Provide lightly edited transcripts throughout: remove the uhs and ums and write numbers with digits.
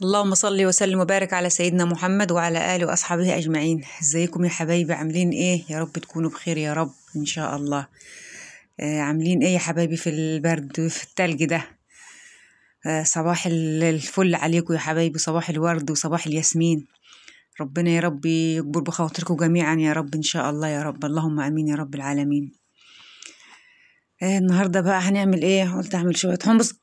اللهم صل وسلم وبارك على سيدنا محمد وعلى آله وأصحابه أجمعين. ازيكم يا حبايبي؟ عاملين ايه؟ يا رب تكونوا بخير يا رب إن شاء الله. عاملين ايه يا حبايبي في البرد وفي التلج ده؟ صباح الفل عليكم يا حبايبي، صباح الورد وصباح الياسمين. ربنا يا رب يكبر بخاطركم جميعا يا رب إن شاء الله يا رب، اللهم آمين يا رب العالمين. النهاردة بقى هنعمل ايه؟ قلت أعمل شوية حمص.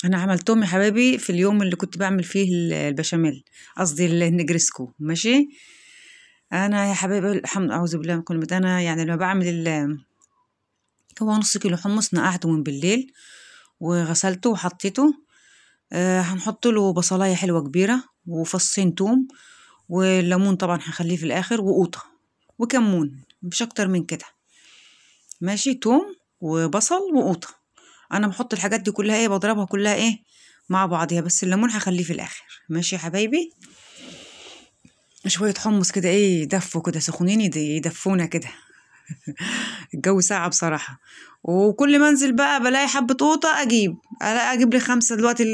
انا عملتهم يا حبايبي في اليوم اللي كنت بعمل فيه البشاميل، قصدي النجرسكو. ماشي. انا يا حبايبي الحمد اعوذ بالله من كل مت. انا يعني لما بعمل هو نص كيلو حمص نقعته من بالليل وغسلته وحطيته. هنحط له بصلايه حلوه كبيره وفصين توم والليمون طبعا هخليه في الاخر وقوطه وكمون، مش اكتر من كده. ماشي، توم وبصل وقوطه. انا بحط الحاجات دي كلها ايه، بضربها كلها ايه مع بعضيها، بس الليمون هخليه في الاخر. ماشي يا حبايبي. شويه حمص كده ايه يدفوا كده سخونين يدفونا كده. الجو ساقع بصراحه. وكل ما انزل بقى بلاقي حبه قوطه اجيب لي 5 دلوقتي.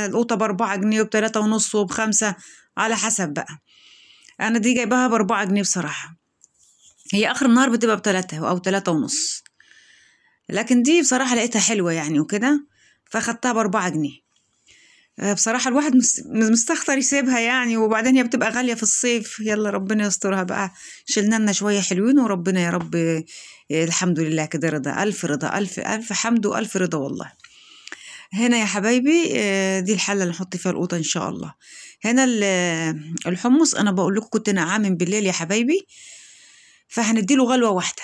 القوطه ب4 جنيه وب3.5 وب5 على حسب بقى. انا دي جايباها ب4 جنيه بصراحه. هي اخر النهار بتبقى ب3 او 3.5، لكن دي بصراحه لقيتها حلوه يعني وكده، فاخدتها ب4 جنيه. بصراحة الواحد مستخسر يسيبها يعني، وبعدين هي بتبقى غالية في الصيف. يلا ربنا يسترها بقى. شلنا لنا شوية حلوين وربنا يا رب. الحمد لله كده، رضا ألف رضا، ألف ألف حمد وألف رضا والله. هنا يا حبايبي دي الحلة اللي نحط فيها القوطة إن شاء الله. هنا الحمص أنا بقول لكم كنت نقعاه من بالليل يا حبايبي، فهنديله غلوة واحدة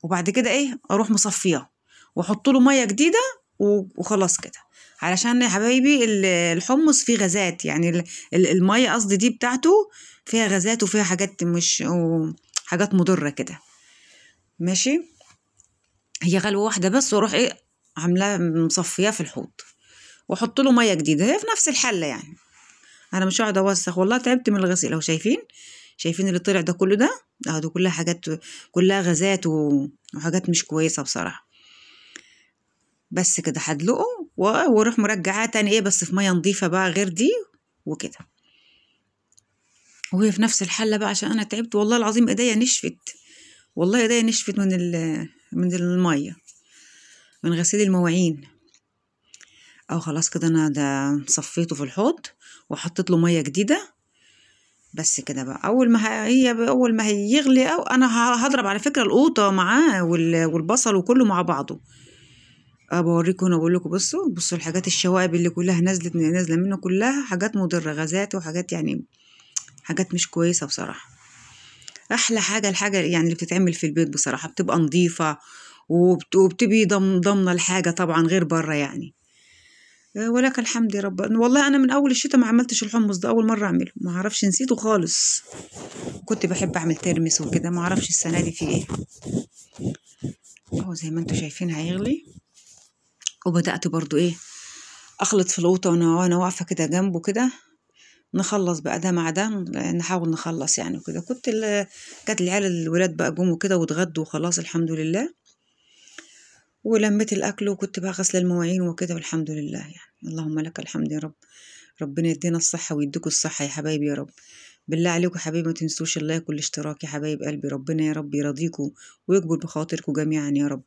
وبعد كده إيه أروح مصفياه وأحط له مية جديدة وخلاص كده. علشان يا حبايبي الحمص فيه غازات، يعني المية قصدي دي بتاعته فيها غازات وفيها حاجات مش حاجات مضرة كده. ماشي. هي غلوة واحدة بس واروح ايه عاملاه مصفياه في الحوض واحط له مية جديدة، هي في نفس الحلة يعني. انا مش هقعد اوسخ والله، تعبت من الغسيل. اهو شايفين اللي طلع ده كله ده دي كلها حاجات، كلها غازات وحاجات مش كويسة بصراحة. بس كده هدلقه واروح مرجعاه تاني ايه، بس في ميه نظيفه بقى غير دي وكده. وهي في نفس الحله بقى عشان انا تعبت والله العظيم، ايديا نشفت. والله ايديا نشفت من الميه، من غسيل المواعين. او خلاص كده انا ده صفيته في الحوض وحطيت له ميه جديده. بس كده بقى اول ما هيغلي، او انا هضرب على فكره القوطه معاه والبصل وكله مع بعضه. بوريكم. انا بقول لكم بصوا الحاجات الشوائب اللي كلها نازله منه، كلها حاجات مضره، غازات وحاجات يعني حاجات مش كويسه بصراحه. احلى حاجه الحاجه يعني اللي بتتعمل في البيت بصراحه بتبقى نظيفه وبتبقي ضامنه الحاجه طبعا غير بره يعني. ولك الحمد يا رب. والله انا من اول الشتاء ما عملتش الحمص ده، اول مره اعمله، ما اعرفش نسيته خالص. كنت بحب اعمل ترمس وكده، ما اعرفش السنه دي في ايه. اهو زي ما انتم شايفين هيغلي. وبدات برضو ايه اخلط في القوطه وانا واقفه كده جنبه كده، نخلص بقى ده مع ده، نحاول نخلص يعني وكده. كانت العيال الولاد بقى جم وكده واتغدوا وخلاص الحمد لله، ولميت الاكل وكنت بقى غسل المواعين وكده والحمد لله يعني. اللهم لك الحمد يا رب. ربنا يدينا الصحه ويديكوا الصحه يا حبايبي يا رب. بالله عليكم يا حبايبي ما تنسوش اللايك والاشتراك يا حبايب قلبي. ربنا يا رب يرضيكوا ويكبر بخاطركم جميعا يا رب.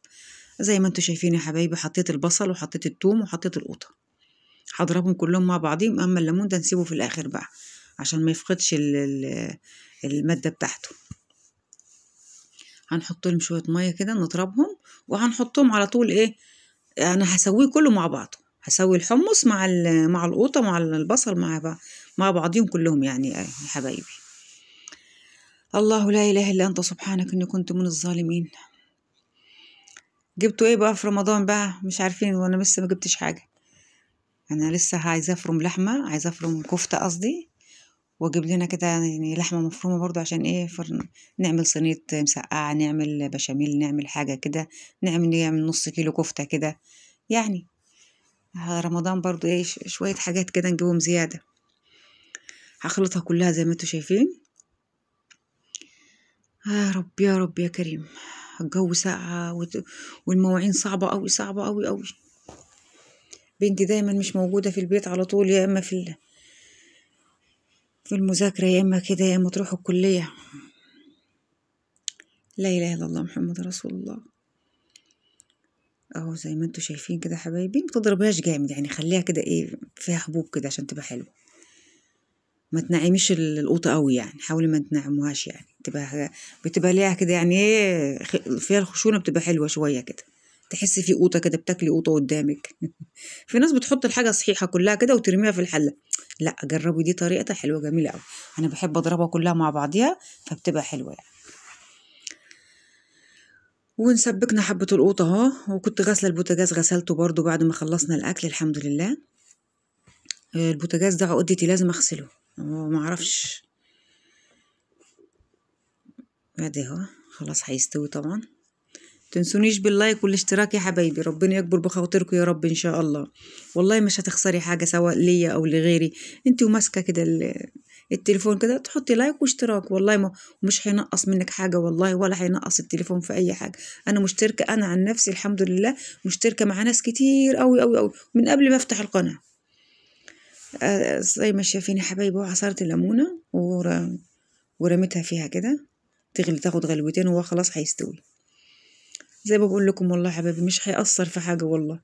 زي ما انتم شايفين يا حبايبي، حطيت البصل وحطيت الثوم وحطيت القوطه، هضربهم كلهم مع بعضهم. اما الليمون ده نسيبه في الاخر بقى عشان ما يفقدش المادة بتاعته. هنحط لهم شوية مية كده نضربهم، وهنحطهم على طول ايه، انا هسويه كله مع بعضه. هسوي الحمص مع القوطة مع البصل مع بعضهم كلهم يعني يا حبايبي. الله لا اله الا انت سبحانك اني كنت من الظالمين. جبتوا ايه بقى في رمضان بقى؟ مش عارفين، وانا لسه ما جبتش حاجة. انا لسه عايزة افرم لحمة، عايزة افرم كفتة قصدي، واجيب لنا كده يعني لحمه مفرومه برضو عشان ايه نعمل صينيه مسقعه، نعمل بشاميل، نعمل حاجه كده، نعمل نص كيلو كفته كده يعني. رمضان برضو ايه شويه حاجات كده نجيبهم زياده. هخلطها كلها زي ما انتوا شايفين. يا رب يا رب يا كريم. الجو ساقعه والمواعين صعبه قوي، صعبه قوي قوي. بنتي دايما مش موجوده في البيت، على طول يا اما في المذاكرة، يا إما كده يا إما تروحوا الكلية. لا إله إلا الله محمد رسول الله. أهو زي ما انتوا شايفين كده حبايبي، متضربهاش جامد يعني، خليها كده ايه فيها حبوب كده عشان تبقى حلوة. ما تنعميش القوطة قوي يعني، حاولي ما تنعموهاش يعني، بتبقى ليها كده يعني ايه فيها الخشونة، بتبقى حلوة شوية كده، تحسي في قوطة كده، بتاكلي قوطة قدامك. في ناس بتحط الحاجة صحيحة كلها كده وترميها في الحلة، لا جربي دي طريقتها حلوة جميلة قوي. أنا بحب أضربها كلها مع بعضيها فبتبقى حلوة يعني. ونسبكنا حبة القوطة اهو، وكنت غاسلة البوتاجاز، غسلته برضو بعد ما خلصنا الأكل الحمد لله. البوتاجاز ده عقدتي لازم أغسله، معرفش. ادي اهو خلاص هيستوي طبعا. تنسونيش باللايك والاشتراك يا حبايبي، ربنا يكبر بخاطركم يا رب ان شاء الله. والله مش هتخسري حاجه سواء ليا او لغيري، انت وماسكه كده التليفون كده، تحطي لايك واشتراك، والله مش هينقص منك حاجه والله، ولا هينقص التليفون في اي حاجه. انا مشتركه، انا عن نفسي الحمد لله مشتركه مع ناس كتير قوي قوي قوي من قبل ما افتح القناه. زي ما شايفين يا حبايبي، وعصرت الليمونه ورميتها فيها كده تغلي، تاخد غلوتين وهو خلاص هيستوي. زي ما بقول لكم والله يا حبايبي مش هيأثر في حاجة والله.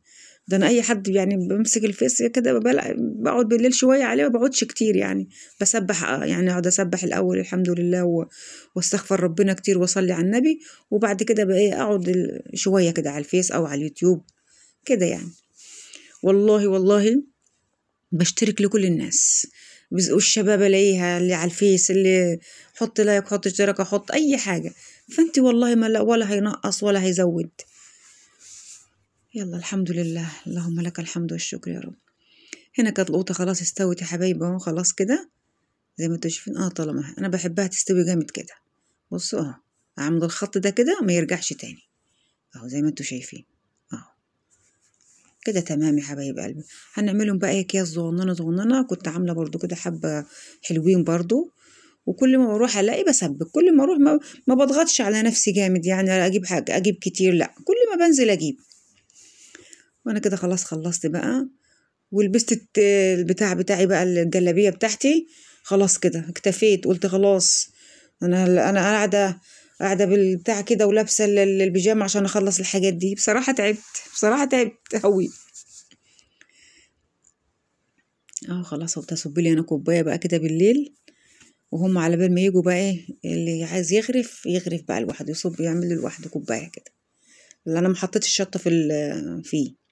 ده أنا أي حد يعني بمسك الفيس كده بقعد بالليل شوية عليه، ما بقعدش كتير يعني، بسبح يعني، أقعد أسبح الأول الحمد لله واستغفر ربنا كتير وأصلي على النبي، وبعد كده بقى إيه أقعد شوية كده على الفيس أو على اليوتيوب كده يعني. والله والله بشترك لكل الناس، والشباب الاقيها اللي على الفيس اللي حط لايك، حط اشتراك، حط اي حاجه، فانت والله ما ولا هينقص ولا هيزود. يلا الحمد لله، اللهم لك الحمد والشكر يا رب. هنا كانت القوطه خلاص استوت يا حبايبي اهو، خلاص كده زي ما انتوا شايفين. طالما انا بحبها تستوي جامد كده، بصوا اهو عمود الخط ده كده ما يرجعش تاني اهو زي ما انتوا شايفين اهو كده تمام يا حبايب قلبي. هنعملهم بقى اكياس صغننه صغننه، كنت عامله برضو كده حبه حلوين برضو، وكل ما بروح الاقي بسبك، كل ما اروح ما بضغطش على نفسي جامد يعني اجيب حاجه اجيب كتير، لا كل ما بنزل اجيب. وانا كده خلاص خلصت بقى، ولبست البتاع بتاعي بقى، الجلابيه بتاعتي خلاص كده اكتفيت، قلت خلاص انا قاعده بالبتاع كده ولابسه البيجامه عشان اخلص الحاجات دي. بصراحه تعبت، بصراحه تعبت قوي. خلاص هتصب لي انا كوبايه بقى كده بالليل، وهم على بال ما يجوا بقى ايه اللي عايز يغرف بقى لوحده، يصب يعمل لوحده كوبايه كده. اللي انا ما حطيتش الشطه فيه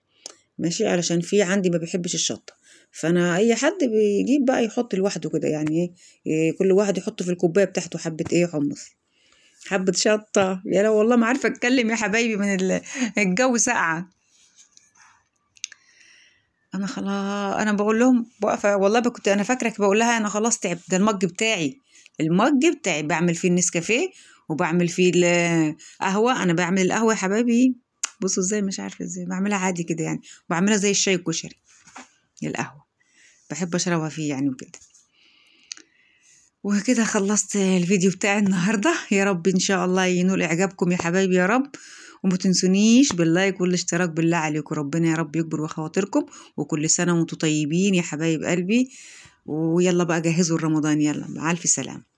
ماشي، علشان في عندي ما بيحبش الشطه، فانا اي حد بيجيب بقى يحط لوحده كده يعني ايه، كل واحد يحط في الكوبايه بتاعته حبه ايه حمص، حبه شطه. يا لا والله ما عارفه اتكلم يا حبايبي من الجو ساقعه. انا خلاص انا بقول لهم واقفه والله، كنت انا فاكرك بقول لها انا خلاص تعبت. ده المج بتاعي بعمل فيه النسكافيه وبعمل فيه القهوه. انا بعمل القهوه يا حبايبي بصوا ازاي، مش عارفه ازاي بعملها عادي كده يعني، بعملها زي الشاي الكشري. القهوه بحب اشربها فيه يعني وكده. وكده خلصت الفيديو بتاعي النهارده، يا رب ان شاء الله ينول اعجابكم يا حبايبي يا رب، وما تنسونيش باللايك والاشتراك بالله عليكم، ربنا يا رب يكبر بخواطركم، وكل سنه وانتم طيبين يا حبايب قلبي. ويلا بقى جهزوا رمضان، يلا مع الف سلامه.